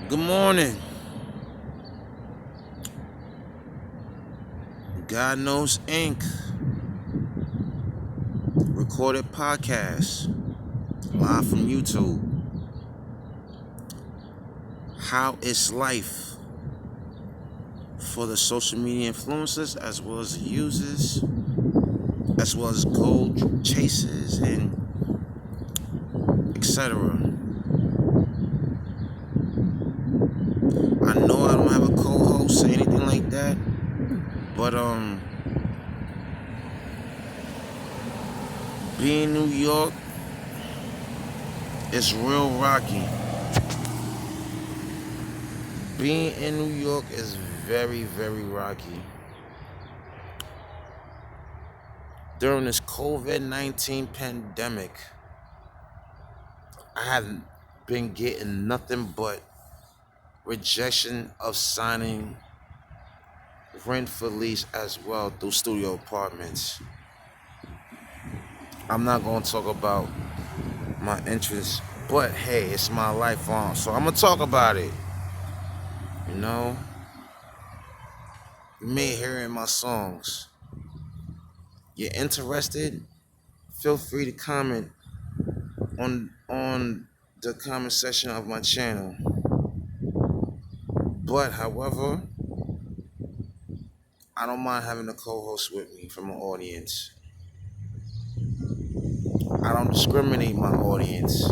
Good morning. God Knows Inc. Recorded podcast live from YouTube. How is life for the social media influencers as well as the users, as well as goal chasers and etc. I know I don't have a co-host or anything like that, but being in New York is real rocky. Being in New York is very, very rocky. During this COVID-19 pandemic, I haven't been getting nothing but rejection of signing rent for lease as well through studio apartments. I'm not going to talk about my interests, but hey, it's my life on, so I'm going to talk about it. You know, you may hear it in my songs. You're interested? Feel free to comment on the comment section of my channel. But however, I don't mind having a co-host with me from my audience. I don't discriminate my audience.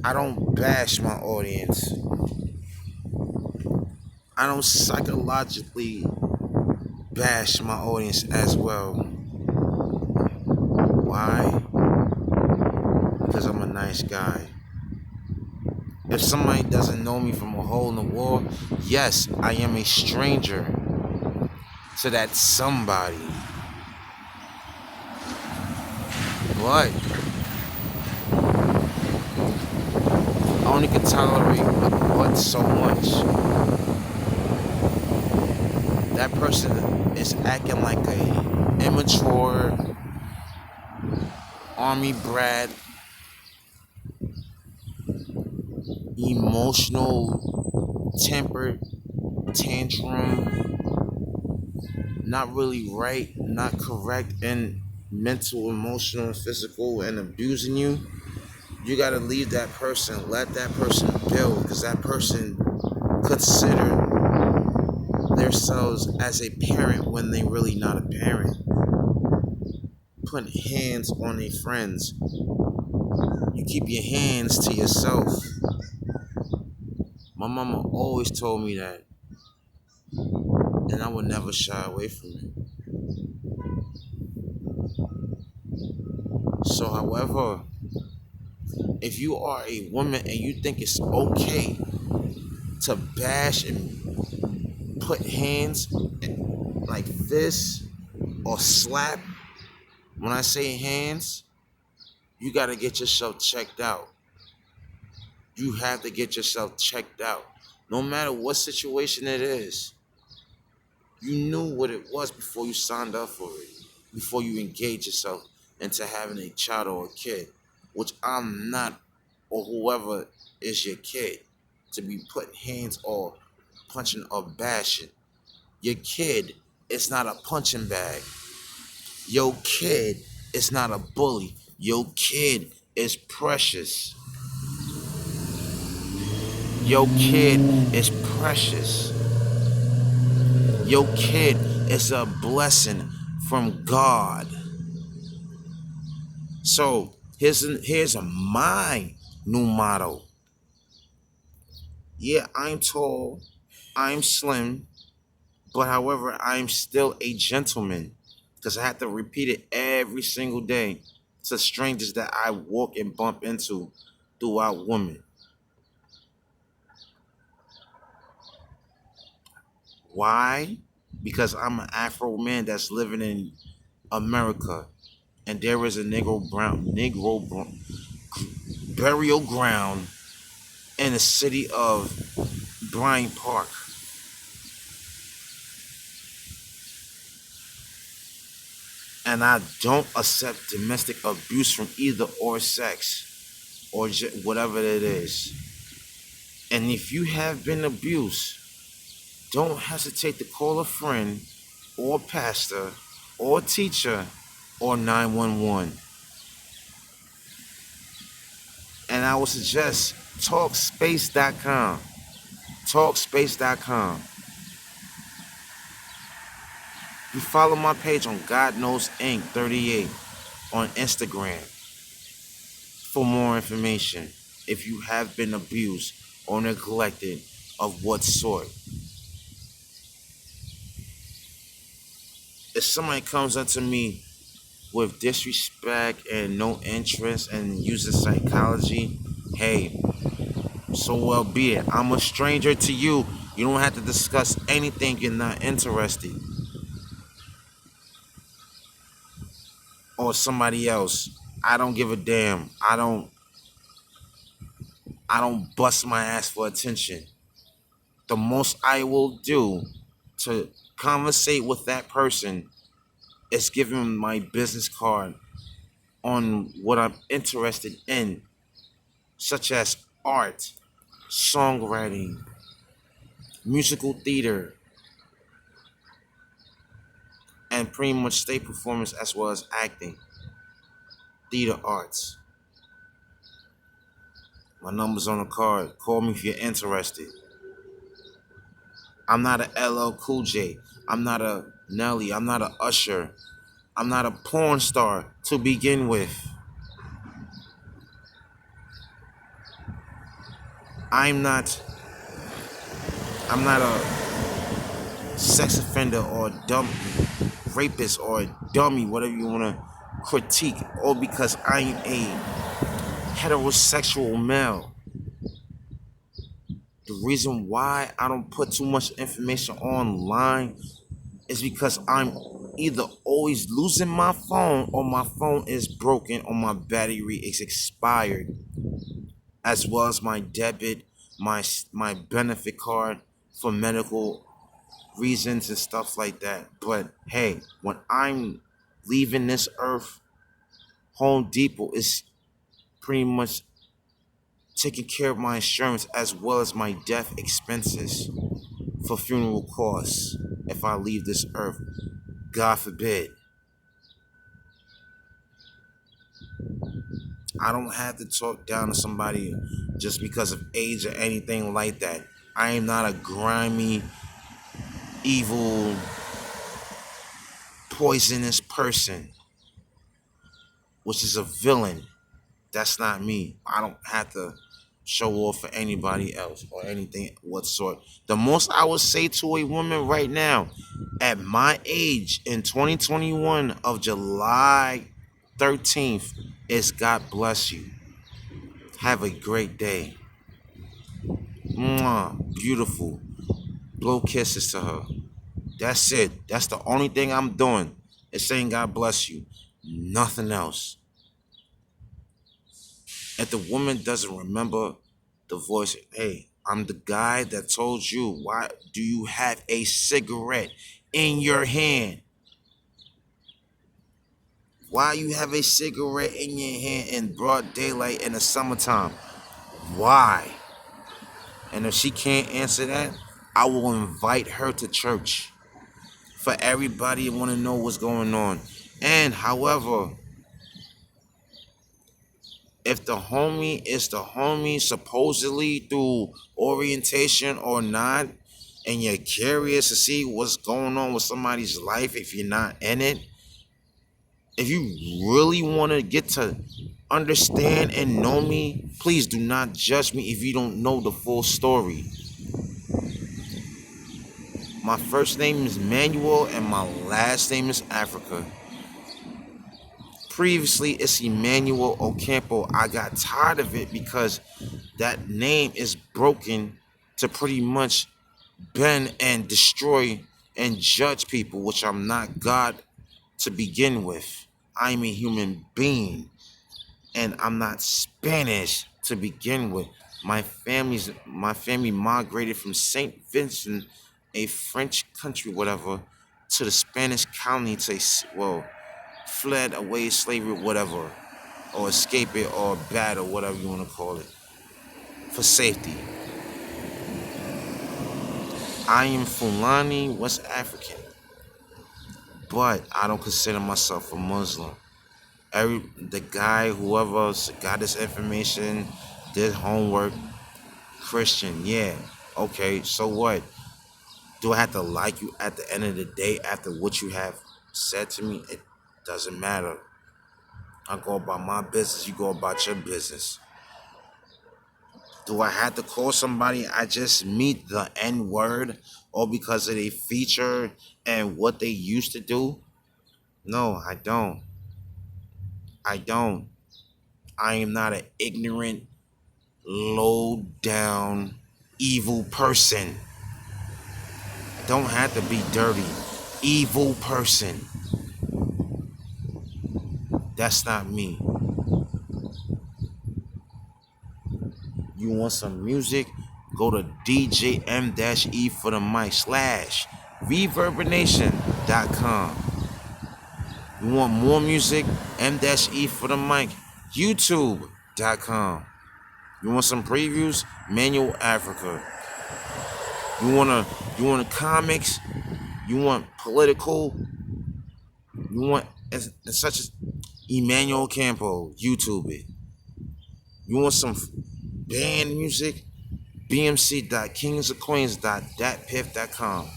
I don't bash my audience. I don't psychologically bash my audience as well. Why? Because I'm a nice guy. If somebody doesn't know me from a hole in the wall, yes, I am a stranger to that somebody. But I only can tolerate but so much. That person is acting like a immature army brat, emotional, tempered, tantrum, not really right, not correct, and mental, emotional, and physical, and abusing you. You gotta leave that person, let that person build, because that person consider themselves as a parent when they really not a parent. Putting hands on their friends. You keep your hands to yourself. My mama always told me that, and I would never shy away from it. So, however, if you are a woman and you think it's okay to bash and put hands like this or slap, when I say hands, you got to get yourself checked out. You have to get yourself checked out. No matter what situation it is, you knew what it was before you signed up for it, before you engage yourself into having a child or a kid, which I'm not, or whoever is your kid, to be putting hands or punching or bashing. Your kid is not a punching bag. Your kid is not a bully. Your kid is precious. Your kid is precious. Your kid is a blessing from God. So here's my new motto. Yeah, I'm tall, I'm slim, but however, I'm still a gentleman because I have to repeat it every single day to strangers that I walk and bump into throughout women. Why? Because I'm an Afro man that's living in America, and there is a Negro burial ground in the city of Bryant Park. And I don't accept domestic abuse from either or sex or whatever it is. And if you have been abused, don't hesitate to call a friend or pastor or teacher or 911. And I would suggest talkspace.com. Talkspace.com. You follow my page on God Knows Inc. 38 on Instagram for more information. If you have been abused or neglected, of what sort. If somebody comes up to me with disrespect and no interest and uses psychology, hey, so well be it. I'm a stranger to you. You don't have to discuss anything you're not interested. Or somebody else. I don't give a damn. I don't bust my ass for attention. The most I will do to conversate with that person is give him my business card on what I'm interested in, such as art, songwriting, musical theater, and pretty much stage performance as well as acting, theater arts. My number's on the card. Call me if you're interested. I'm not a LL Cool J. I'm not a Nelly. I'm not a Usher. I'm not a porn star to begin with. I'm not I'm not a sex offender or dumb rapist or a dummy, whatever you want to critique, all because I'm a heterosexual male. The reason why I don't put too much information online is because I'm either always losing my phone or my phone is broken or my battery is expired, as well as my debit, my benefit card for medical reasons and stuff like that. But hey, when I'm leaving this earth, Home Depot is pretty much taking care of my insurance as well as my death expenses for funeral costs if I leave this earth. God forbid. I don't have to talk down to somebody just because of age or anything like that. I am not a grimy, evil, poisonous person, which is a villain. That's not me. I don't have to show off for anybody else or anything what sort. The most I would say to a woman right now, at my age in 2021 of July 13th, is God bless you. Have a great day. Mwah, beautiful. Blow kisses to her. That's it. That's the only thing I'm doing. Is saying God bless you. Nothing else. If the woman doesn't remember the voice, hey, I'm the guy that told you, why do you have a cigarette in your hand? Why you have a cigarette in your hand in broad daylight in the summertime? Why? And if she can't answer that, I will invite her to church for everybody to want to know what's going on. And however, if the homie is the homie supposedly through orientation or not, and you're curious to see what's going on with somebody's life if you're not in it, if you really want to get to understand and know me, please do not judge me if you don't know the full story. My first name is Manuel and my last name is Africa. Previously, it's Emmanuel Ocampo. I got tired of it because that name is broken to pretty much bend and destroy and judge people, which I'm not God to begin with. I'm a human being, and I'm not Spanish to begin with. My family migrated from Saint Vincent, a French country, whatever, to the Spanish colony fled away slavery, whatever, or escape it, or battle, whatever you want to call it, for safety. I am Fulani, West African, but I don't consider myself a Muslim. The guy, whoever got this information, did homework, Christian, yeah. Okay, so what? Do I have to like you at the end of the day after what you have said to me? It doesn't matter. I go about my business, you go about your business. Do I have to call somebody I just meet the N word or because of their feature and what they used to do? No, I don't. I don't. I am not an ignorant, low down, evil person. Don't have to be dirty. Evil person. That's not me. You want some music? Go to DJM-E for the mic / reverbination.com. You want more music? M-E for the mic, YouTube.com. You want some previews? Manual Africa. You want comics? You want political? You want such as Emmanuel Campo? YouTube it. You want some band music? bmc.kingsofqueens.datpiff.com.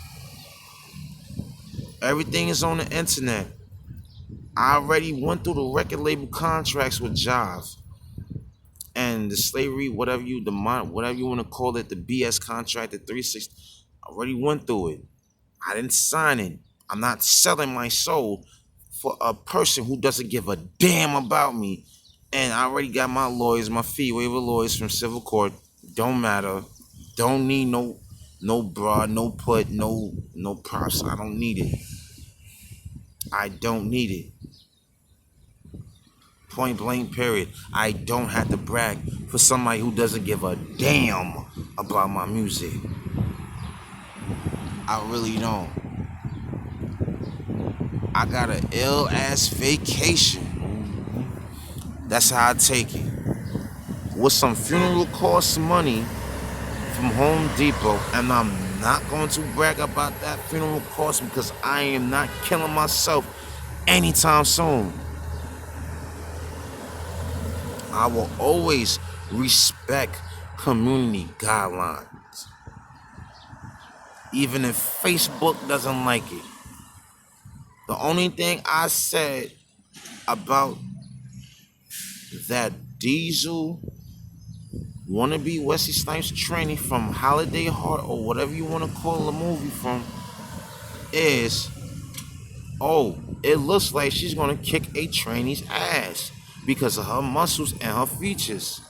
Everything is on the internet. I already went through the record label contracts with Jive and the slavery, whatever you want to call it, the BS contract, the 360. I already went through it. I didn't sign it. I'm not selling my soul for a person who doesn't give a damn about me. And I already got my lawyers, my fee waiver lawyers from civil court. Don't matter. Don't need no bra, no put, no props. I don't need it. I don't need it. Point blank period. I don't have to brag for somebody who doesn't give a damn about my music. I really don't. I got an ill ass vacation. That's how I take it. With some funeral cost money from Home Depot, and I'm not going to brag about that funeral cost because I am not killing myself anytime soon. I will always respect community guidelines, even if Facebook doesn't like it. The only thing I said about that Diesel wannabe Wesley Snipes training from Holiday Heart or whatever you want to call the movie from is, oh, it looks like she's gonna kick a trainee's ass because of her muscles and her features.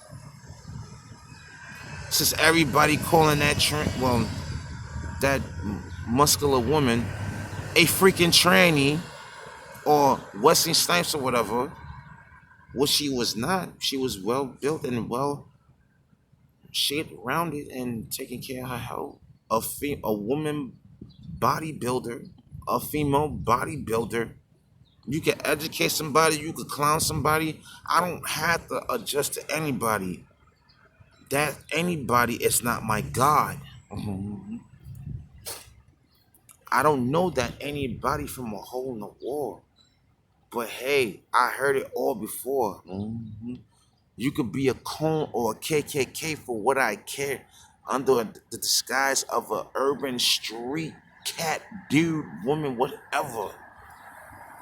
Since everybody calling that muscular woman a freaking tranny or Wesley Snipes or whatever, what she was not. She was well built and well shaped, rounded, and taking care of her health. A woman bodybuilder, a female bodybuilder. You can educate somebody, you could clown somebody. I don't have to adjust to anybody. That anybody is not my God. I don't know that anybody from a hole in the wall. But hey, I heard it all before. You could be a cone or a KKK for what I care under the disguise of a urban street cat, dude, woman, whatever.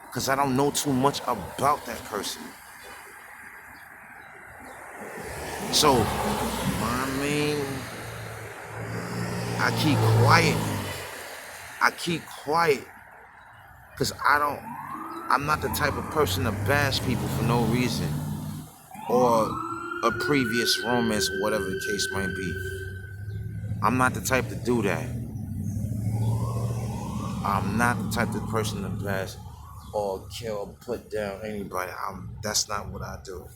Because I don't know too much about that person. So, I mean, I keep quiet. I keep quiet. Because I'm not the type of person to bash people for no reason. Or a previous romance, or whatever the case might be. I'm not the type to do that. I'm not the type of person to bash or kill or put down anybody. That's not what I do.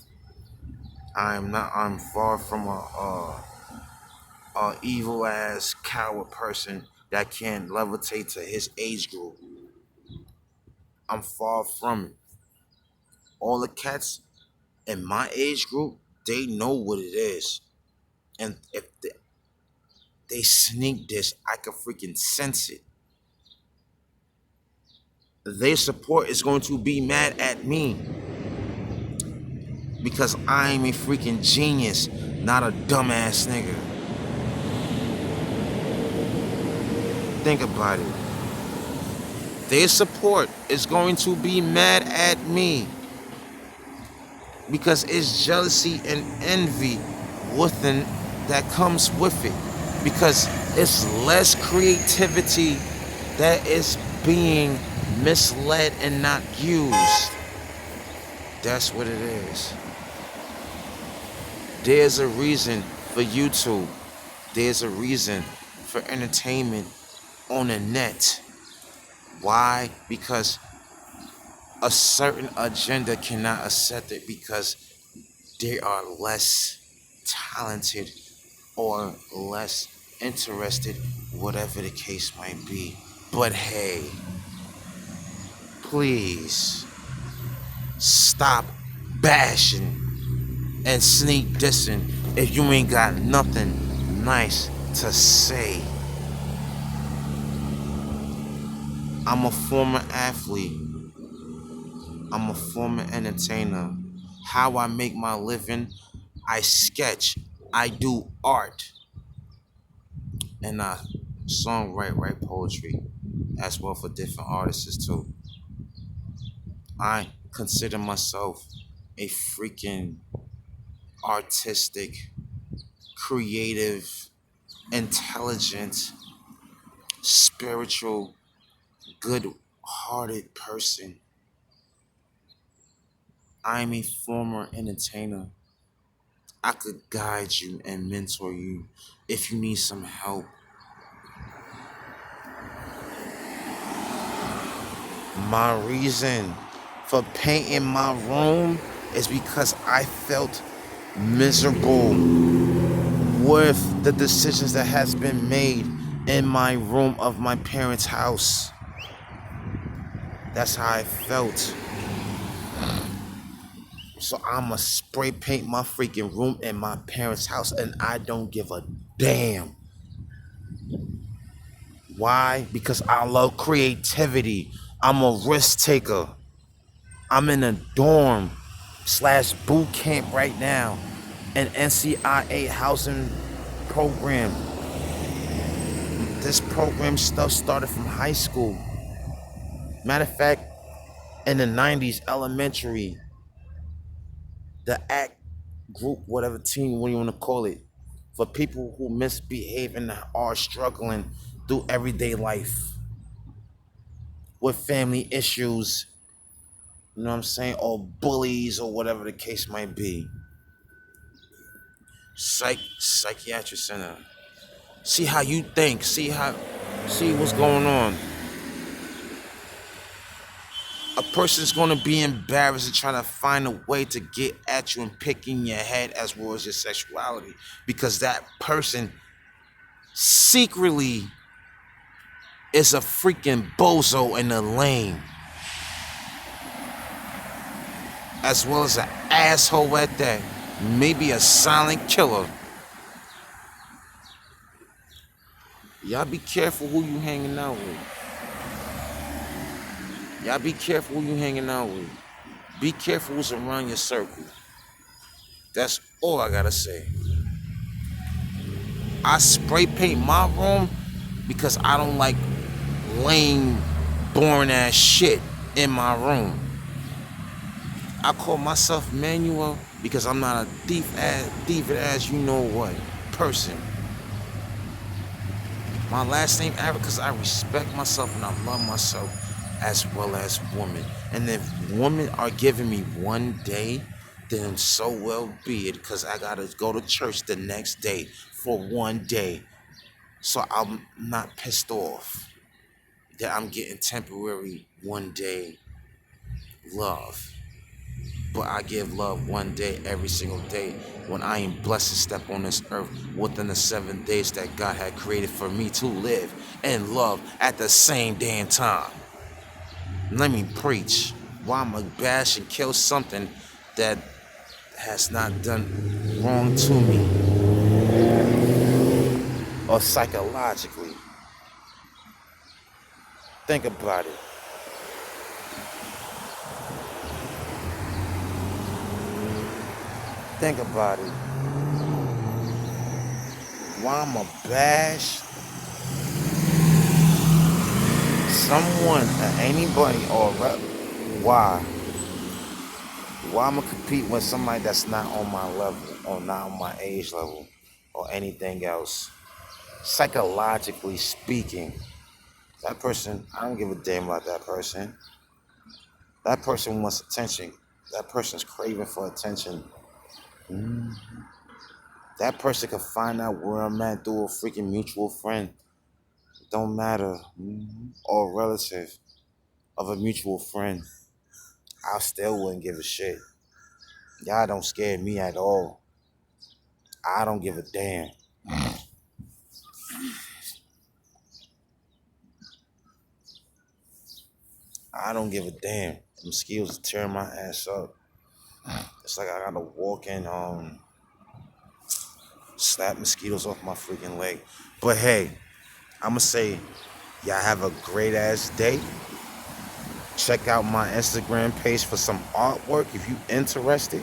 I'm far from a evil ass coward person that can levitate to his age group. I'm far from it. All the cats in my age group, they know what it is. And if they sneak this, I can freaking sense it. Their support is going to be mad at me because I'm a freaking genius, not a dumbass nigga. Think about it. Their support is going to be mad at me because it's jealousy and envy within that comes with it, because it's less creativity that is being misled and not used. That's what it is. There's a reason for YouTube. There's a reason for entertainment on the net. Why? Because a certain agenda cannot accept it because they are less talented or less interested, whatever the case might be. But hey, please stop bashing and sneak dissing if you ain't got nothing nice to say. I'm a former athlete. I'm a former entertainer. How I make my living, I sketch, I do art, and I songwrite, write poetry, as well for different artists too. I consider myself a freaking artistic, creative, intelligent, spiritual, good-hearted person. I'm a former entertainer. I could guide you and mentor you if you need some help. My reason for painting my room is because I felt miserable with the decisions that has been made in my room of my parents' house. That's how I felt. So I'ma spray paint my freaking room in my parents' house, and I don't give a damn. Why? Because I love creativity. I'm a risk taker. I'm in a dorm / boot camp right now, an NCIA housing program. This program stuff started from high school. Matter of fact, in the 90s, elementary, the ACT group, whatever team, what do you want to call it, for people who misbehave and are struggling through everyday life with family issues, you know what I'm saying, or bullies or whatever the case might be. Psychiatric center. See how you think. See what's going on. A person's gonna be embarrassed and trying to find a way to get at you and pick in your head as well as your sexuality, because that person secretly is a freaking bozo and a lame, as well as an asshole at that. Maybe a silent killer. Y'all be careful who you hanging out with. Y'all be careful who you hanging out with. Be careful who's around your circle. That's all I gotta say. I spray paint my room because I don't like lame, boring ass shit in my room. I call myself Manuel because I'm not a thief ass you know what person. My last name Eric because I respect myself and I love myself as well as women. And if women are giving me one day, then so well be it, because I gotta go to church the next day for one day. So I'm not pissed off that I'm getting temporary one day love. But I give love one day every single day when I am blessed to step on this earth within the 7 days that God had created for me to live and love at the same damn time. Let me preach. Why am I bash and kill something that has not done wrong to me? or psychologically. Think about it. Think about it. Why I'ma bash someone or anybody or why? Why I'ma compete with somebody that's not on my level or not on my age level or anything else? Psychologically speaking, that person, I don't give a damn about that person. That person wants attention. That person's craving for attention. That person can find out where I'm at through a freaking mutual friend. Don't matter. Or a relative of a mutual friend. I still wouldn't give a shit. Y'all don't scare me at all. I don't give a damn. I don't give a damn. The mosquitoes are tearing my ass up. It's like I gotta walk and slap mosquitoes off my freaking leg. But hey, I'ma say y'all have a great ass day. Check out my Instagram page for some artwork if you interested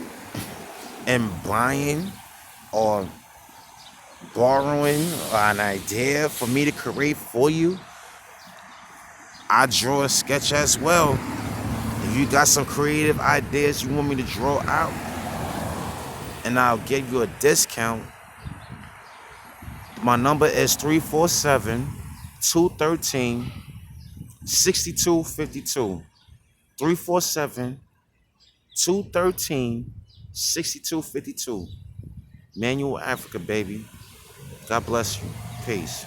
in buying or borrowing an idea for me to create for you. I draw a sketch as well. If you got some creative ideas you want me to draw out and I'll give you a discount, my number is 347-213-6252. 347-213-6252. Manual Africa, baby. God bless you. Peace.